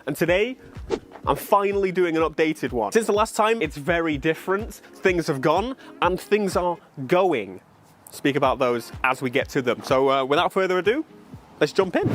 And today, I'm finally doing an updated one. Since the last time, it's very different. Things have gone and things are going. Speak about those as we get to them. So without further ado, let's jump in.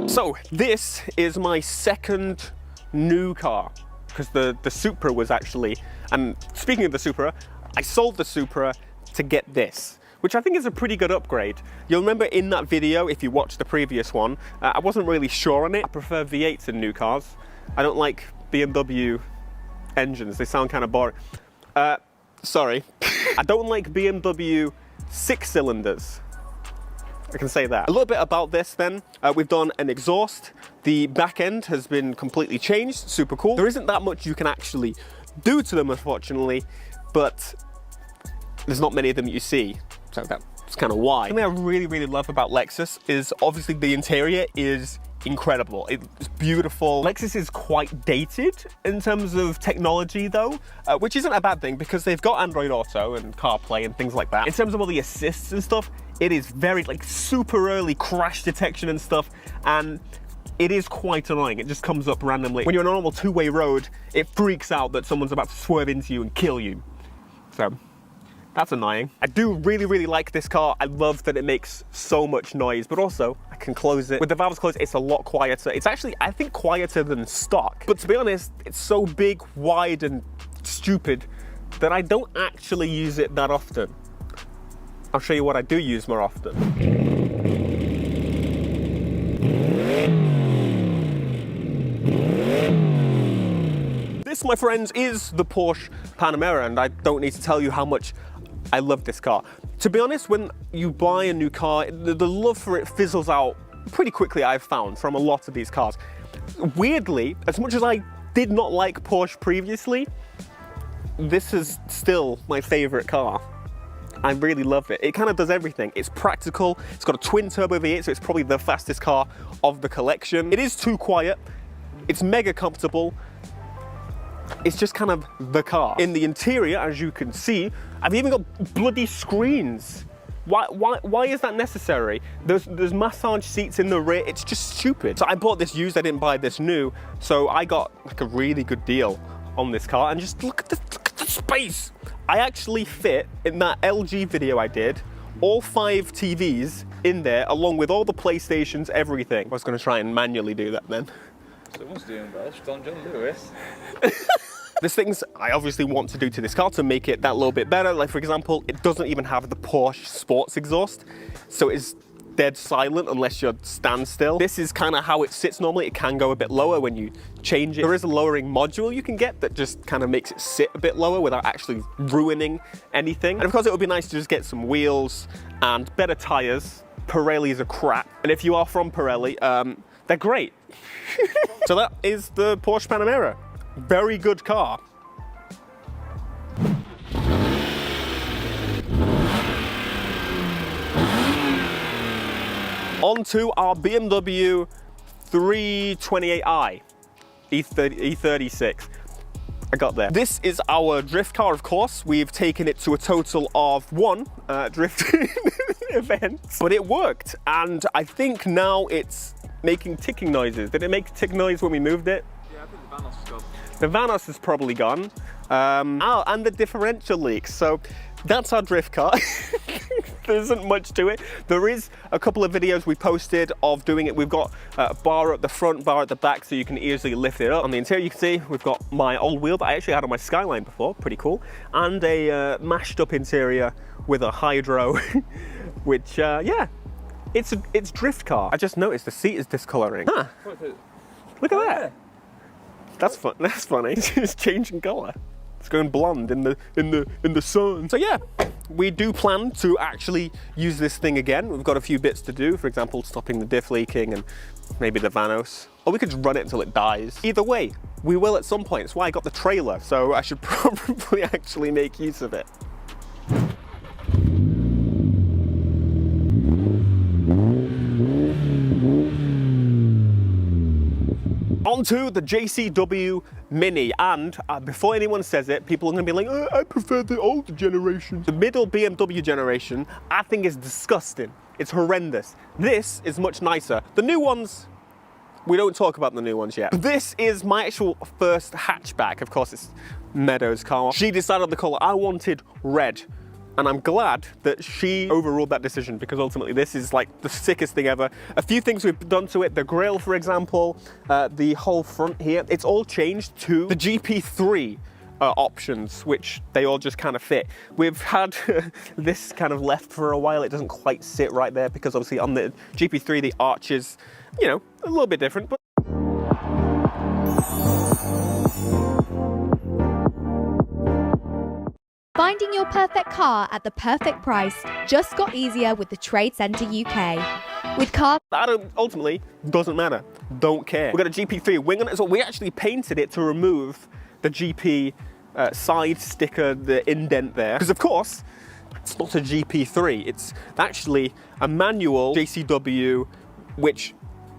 So this is my second new car, because the Supra was actually, and speaking of the Supra, I sold the Supra to get this, which I think is a pretty good upgrade. You'll remember in that video, if you watched the previous one, I wasn't really sure on it. I prefer V8s in new cars. I don't like BMW engines, they sound kind of boring. Sorry. I don't like BMW 6-cylinders. I can say that. A little bit about this then. We've done an exhaust. The back end has been completely changed, super cool. There isn't that much you can actually do to them, unfortunately, but there's not many of them you see. So that's kind of why. Something I really love about Lexus is obviously the interior is incredible. It's beautiful. Lexus is quite dated in terms of technology though, which isn't a bad thing because they've got Android Auto and CarPlay and things like that. In terms of all the assists and stuff, it is very like super early crash detection and stuff, and it is quite annoying. It just comes up randomly. When you're on a normal two-way road, it freaks out that someone's about to swerve into you and kill you. So that's annoying. I do really like this car. I love that it makes so much noise, but also I can close it. With the valves closed, it's a lot quieter. It's actually, I think, quieter than stock. But to be honest, it's so big, wide, and stupid that I don't actually use it that often. I'll show you what I do use more often. This, my friends, is the Porsche Panamera, and I don't need to tell you how much I love this car. To be honest, when you buy a new car, the love for it fizzles out pretty quickly, I've found, from a lot of these cars. Weirdly, as much as I did not like Porsche previously, this is still my favorite car. I really love it. It kind of does everything. It's practical, it's got a twin turbo V8, so it's probably the fastest car of the collection. It is too quiet, it's mega comfortable. It's just kind of the car. In the interior, as you can see, I've even got bloody screens. Why is that necessary? There's massage seats in the rear. It's just stupid. So I bought this used, I didn't buy this new. So I got like a really good deal on this car, and just look at the space. I actually fit, in that LG video I did, all 5 TVs in there, along with all the PlayStations, everything. I was gonna try and manually do that then. Someone's doing well, John Lewis. There's things I obviously want to do to this car to make it that little bit better. Like, for example, it doesn't even have the Porsche sports exhaust, so it's dead silent unless you're standstill. This is kind of how it sits normally. It can go a bit lower when you change it. There is a lowering module you can get that just kind of makes it sit a bit lower without actually ruining anything. And of course, it would be nice to just get some wheels and better tires. Pirellis are crap, and if you are from Pirelli, they're great. So that is the Porsche Panamera. Very good car. On to our BMW 328i E36. I got there. This is our drift car, of course. We've taken it to a total of 1 drift event, but it worked. And I think now it's making ticking noises. Did it make tick noise when we moved it? Yeah, I think the Vanos is gone. The Vanos is probably gone. And the differential leaks. So that's our drift car. There isn't much to it. There is a couple of videos we posted of doing it. We've got a bar at the front, bar at the back, so you can easily lift it up. On the interior, you can see we've got my old wheel that I actually had on my Skyline before, pretty cool, and a mashed up interior with a hydro, which, yeah, it's drift car. I just noticed the seat is discoloring. Huh. Look at that. That's fun. That's funny. It's changing color. It's going blonde in the sun. So yeah, we do plan to actually use this thing again. We've got a few bits to do. For example, stopping the diff leaking and maybe the Vanos. Or we could just run it until it dies. Either way, we will at some point. That's why I got the trailer. So I should probably actually make use of it. On to the JCW Mini, and before anyone says it, people are going to be like, oh, I prefer the older generation. The middle BMW generation, I think, is disgusting. It's horrendous. This is much nicer. The new ones, we don't talk about the new ones yet. This is my actual first hatchback. Of course, it's Meadows' car. She decided the color. I wanted red. And I'm glad that she overruled that decision, because ultimately this is like the sickest thing ever. A few things we've done to it, the grille, for example, the whole front here, it's all changed to the GP3 options, which they all just kind of fit. We've had this kind of left for a while. It doesn't quite sit right there because obviously on the GP3, the arch is, you know, a little bit different. But finding your perfect car at the perfect price just got easier with the Trade Centre UK. With cars that ultimately doesn't matter. Don't care. We've got a GP3 wing on it as well. We actually painted it to remove the GP side sticker, the indent there. Because of course, it's not a GP3. It's actually a manual JCW, which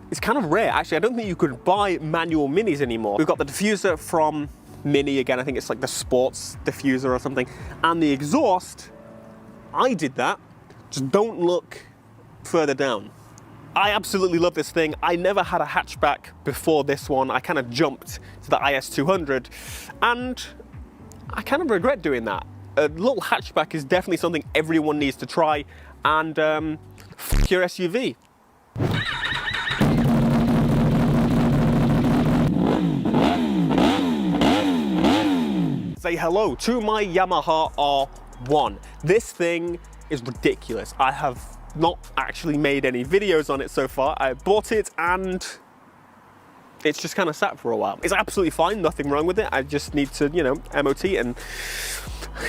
is kind of rare. Actually, I don't think you could buy manual Minis anymore. We've got the diffuser from Mini again. I think it's like the sports diffuser or something. And the exhaust, I did that. Just don't look further down. I absolutely love this thing. I never had a hatchback before this one. I kind of jumped to the IS200 and I kind of regret doing that. A little hatchback is definitely something everyone needs to try, and f your SUV. Say hello to my Yamaha R1. This thing is ridiculous. I have not actually made any videos on it so far. I bought it and it's just kind of sat for a while. It's absolutely fine, nothing wrong with it. I just need to, you know, MOT it, and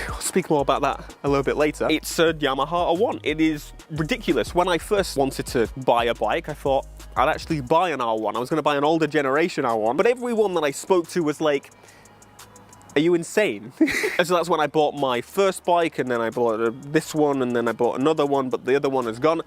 I'll speak more about that a little bit later. It's a Yamaha R1. It is ridiculous. When I first wanted to buy a bike, I thought I'd actually buy an R1. I was going to buy an older generation R1, but everyone that I spoke to was like, are you insane? And so that's when I bought my first bike, and then I bought this one, and then I bought another one, but the other one is gone.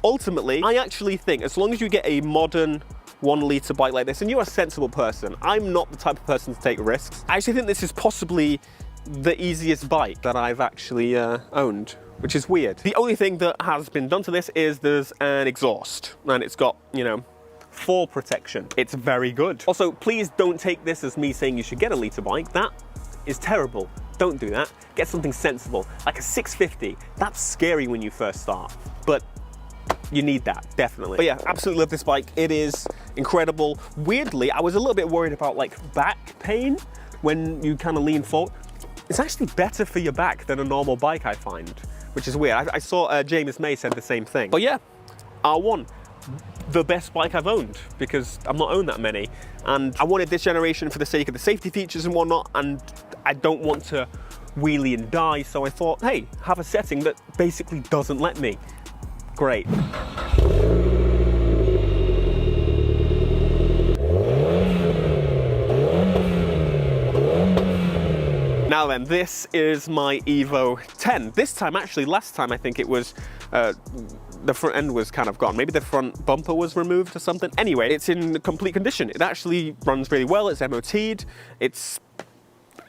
Ultimately, I actually think as long as you get a modern 1 litre bike like this, and you're a sensible person, I'm not the type of person to take risks. I actually think this is possibly the easiest bike that I've actually owned, which is weird. The only thing that has been done to this is there's an exhaust, and it's got, you know, fall protection. It's very good. Also, please don't take this as me saying you should get a litre bike. That is terrible. Don't do that. Get something sensible, like a 650. That's scary when you first start, but you need that, definitely. But yeah, absolutely love this bike. It is incredible. Weirdly, I was a little bit worried about like back pain when you kind of lean forward. It's actually better for your back than a normal bike, I find, which is weird. I saw James May said the same thing. But yeah, R1, the best bike I've owned, because I've not owned that many. And I wanted this generation for the sake of the safety features and whatnot, and I don't want to wheelie and die, so I thought, hey, have a setting that basically doesn't let me. Great. Now then, this is my Evo 10. This time, actually, last time I think it was, the front end was kind of gone. Maybe the front bumper was removed or something. Anyway, it's in complete condition. It actually runs really well. It's MOT'd. It's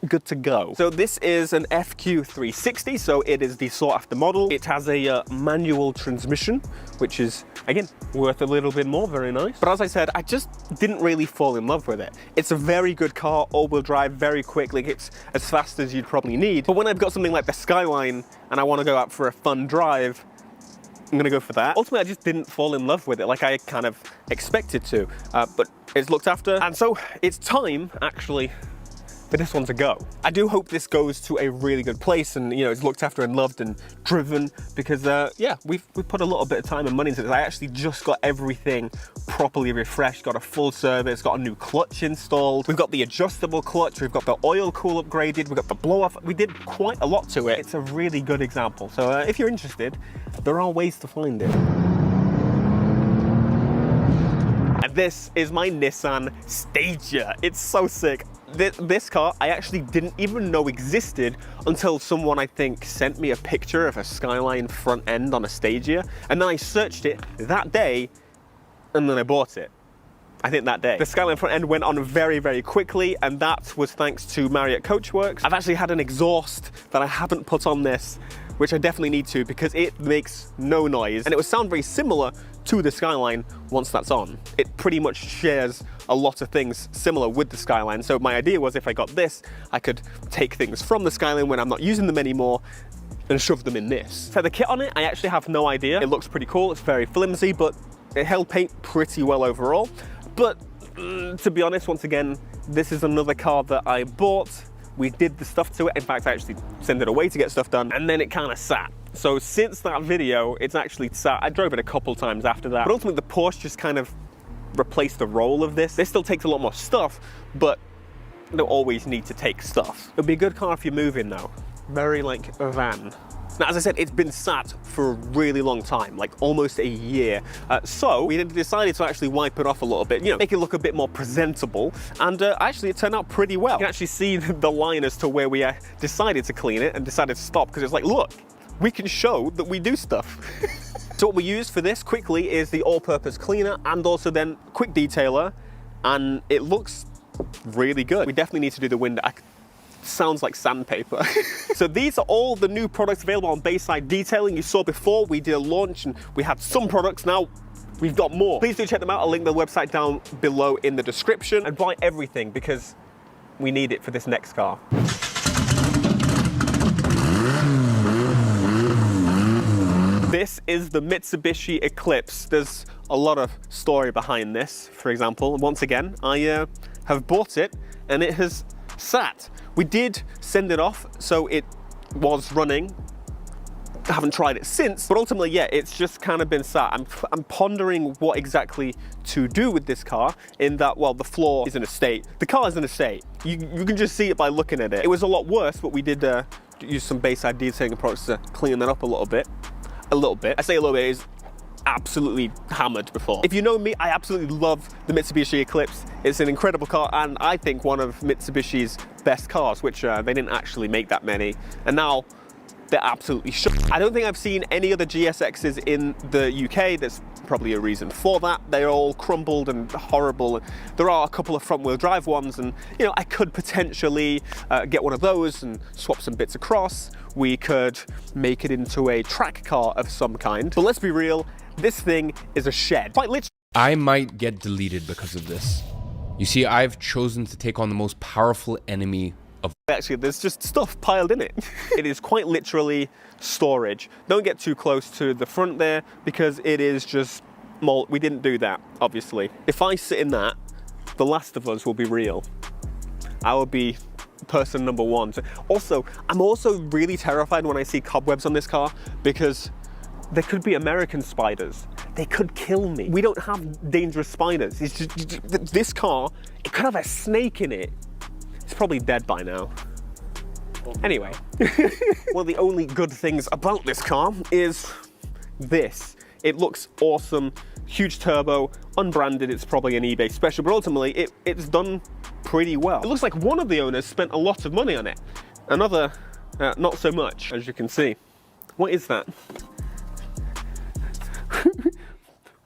good to go. So this is an FQ360, so it is the sought after model. It has a manual transmission, which is, again, worth a little bit more, very nice. But as I said, I just didn't really fall in love with it. It's a very good car, all-wheel drive, very quick, like it's as fast as you'd probably need. But when I've got something like the Skyline and I want to go out for a fun drive, I'm gonna go for that. Ultimately, I just didn't fall in love with it like I kind of expected to, but it's looked after. And so it's time, actually, for this one to go. I do hope this goes to a really good place and, you know, it's looked after and loved and driven, because yeah, we've put a little bit of time and money into this. I actually just got everything properly refreshed, got a full service, got a new clutch installed. We've got the adjustable clutch, we've got the oil cool upgraded, we've got the blow off. We did quite a lot to it. It's a really good example. So if you're interested, there are ways to find it. And this is my Nissan Stagea. It's so sick. This car I actually didn't even know existed until someone, I think, sent me a picture of a Skyline front end on a Stagea, and then I searched it that day and then I bought it. I think that day. The Skyline front end went on very, very quickly, and that was thanks to Marriott Coachworks. I've actually had an exhaust that I haven't put on this, which I definitely need to because it makes no noise, and it will sound very similar to the Skyline once that's on. It pretty much shares a lot of things similar with the Skyline, so my idea was if I got this, I could take things from the Skyline when I'm not using them anymore and shove them in this. So the kit on it, I actually have no idea. It looks pretty cool, it's very flimsy, but it held paint pretty well overall. But to be honest, once again, this is another car that I bought. We did the stuff to it. In fact, I actually sent it away to get stuff done, and then it kind of sat. So since that video, it's actually sat. I drove it a couple times after that. But ultimately, the Porsche just kind of replaced the role of this. This still takes a lot more stuff, but you don't always need to take stuff. It'd be a good car if you're moving though. Very like a van. Now, as I said, it's been sat for a really long time, like almost a year. So we decided to actually wipe it off a little bit, you know, make it look a bit more presentable. And actually, it turned out pretty well. You can actually see the line as to where we decided to clean it and decided to stop, because it's like, look, we can show that we do stuff. So what we use for this quickly is the all-purpose cleaner and also then quick detailer, and it looks really good. We definitely need to do the window. Sounds like sandpaper. So these are all the new products available on Bayside Detailing. You saw before we did a launch and we had some products. Now we've got more. Please do check them out. I'll link the website down below in the description, and buy everything because we need it for this next car. This is the Mitsubishi Eclipse. There's a lot of story behind this. For example, once again, I have bought it and it has sat. We did send it off, so it was running. I haven't tried it since, but ultimately, yeah, it's just kind of been sat. I'm pondering what exactly to do with this car, in that, well, the floor is in a state. The car is in a state. You can just see it by looking at it. It was a lot worse, but we did use some Bayside Detailing products to clean that up a little bit. A little bit. I say a little bit, is absolutely hammered before. If you know me, I absolutely love the Mitsubishi Eclipse. It's an incredible car, and I think one of Mitsubishi's best cars, which they didn't actually make that many, and now they're absolutely shit. I don't think I've seen any other GSXs in the UK. There's probably a reason for that. They're all crumbled and horrible. There are a couple of front-wheel drive ones, and you know, I could potentially get one of those and swap some bits across. We could make it into a track car of some kind. But let's be real, this thing is a shed. Quite literally. I might get deleted because of this. You see, I've chosen to take on the most powerful enemy of... Actually, there's just stuff piled in it. It is quite literally storage. Don't get too close to the front there, because it is just mold. We didn't do that, obviously. If I sit in that, The Last of Us will be real. I will be person number one. Also, I'm also really terrified when I see cobwebs on this car, because there could be American spiders. They could kill me. We don't have dangerous spiders. It's just, this car, it could have a snake in it. It's probably dead by now. Anyway, one of the only good things about this car is this. It looks awesome, huge turbo, unbranded, it's probably an eBay special, but ultimately it's done pretty well. It looks like one of the owners spent a lot of money on it. Another, not so much, as you can see. What is that?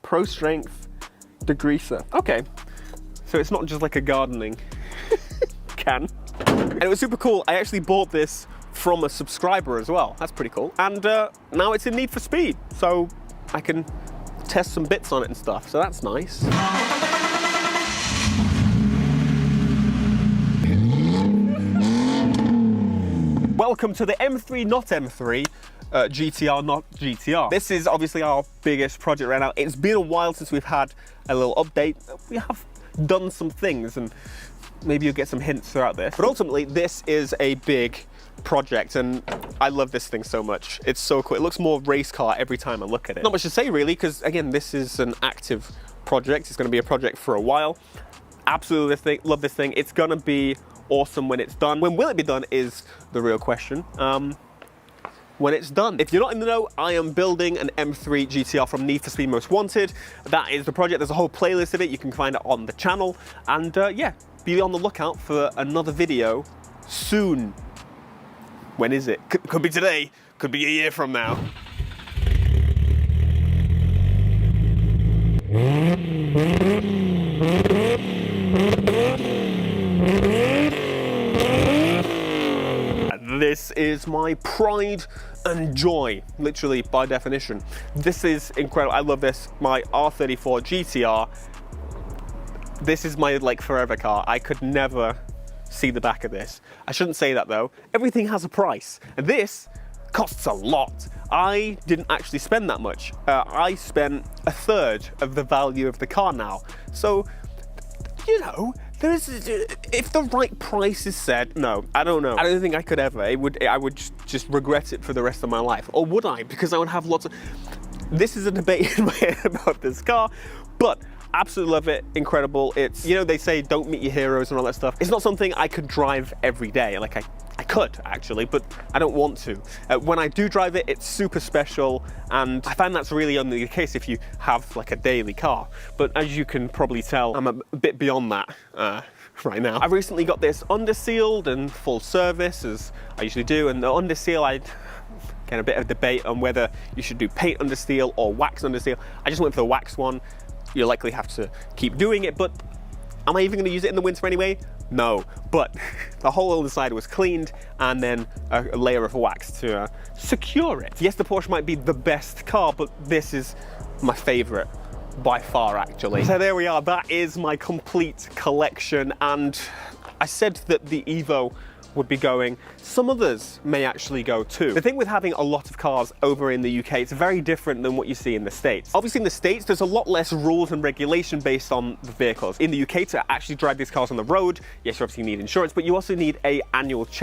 Pro Strength degreaser. Okay, so it's not just like a gardening can. And it was super cool. I actually bought this from a subscriber as well. That's pretty cool. And now it's in Need for Speed, so I can test some bits on it and stuff. So that's nice. Welcome to the M3 not M3. GTR not GTR. This is obviously our biggest project right now. It's been a while since we've had a little update. We have done some things, and maybe you'll get some hints throughout this. But ultimately, this is a big project, and I love this thing so much. It's so cool. It looks more race car every time I look at it. Not much to say really, because again, this is an active project. It's going to be a project for a while. Absolutely love this thing. It's going to be awesome when it's done. When will it be done is the real question. When it's done. If you're not in the know, I am building an M3 GTR from Need for Speed Most Wanted. That is the project. There's a whole playlist of it. You can find it on the channel. And yeah, be on the lookout for another video soon. When is it? Could be today, could be a year from now. is my pride and joy, literally by definition. This is incredible. I love this. My R34 GTR. This is my like forever car. I could never see the back of this. I shouldn't say that though. Everything has a price, and this costs a lot. I didn't actually spend that much. I spent a third of the value of the car now. So, you know, if the right price is said, no, I don't know. I don't think I could ever. I would just regret it for the rest of my life. Or would I? Because I would have lots of... This is a debate in my head about this car, but absolutely love it, incredible. It's, you know, they say don't meet your heroes and all that stuff. It's not something I could drive every day. Like I could actually, but I don't want to. When I do drive it, it's super special, and I find that's really only the case if you have like a daily car. But as you can probably tell, I'm a bit beyond that right now. I've recently got this under-sealed and full service, as I usually do, and the under-seal, I get a bit of debate on whether you should do paint under seal or wax under seal. I just went for the wax one. You'll likely have to keep doing it, but am I even going to use it in the winter anyway? No, but the whole other side was cleaned and then a layer of wax to secure it. Yes, the Porsche might be the best car, but this is my favorite by far, actually. So there we are, that is my complete collection, and I said that the Evo would be going. Some others may actually go too. The thing with having a lot of cars over in the UK, it's very different than what you see in the States. Obviously in the States, there's a lot less rules and regulation based on the vehicles. In the UK, to actually drive these cars on the road, yes, you obviously need insurance, but you also need an annual check.